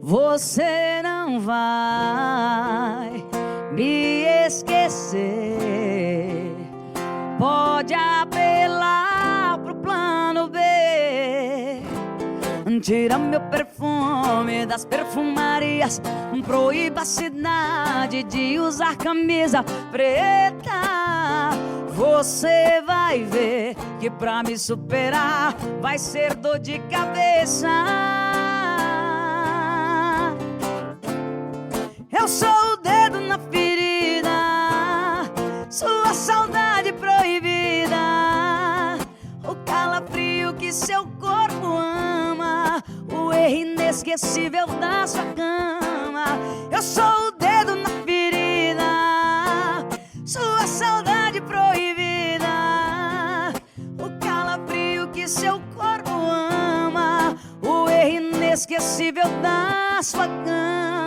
Você não vai me esquecer. Pode apelar pro plano B. Tira meu perfume das perfumarias. Proíba a cidade de usar camisa preta. Você vai ver que pra me superar vai ser dor de cabeça. Eu sou o dedo na ferida, sua saudade proibida, o calafrio que seu corpo ama, o erro inesquecível da sua cama. Eu sou o dedo na ferida, sua saudade proibida, o calafrio que seu corpo ama, o erro inesquecível da sua cama.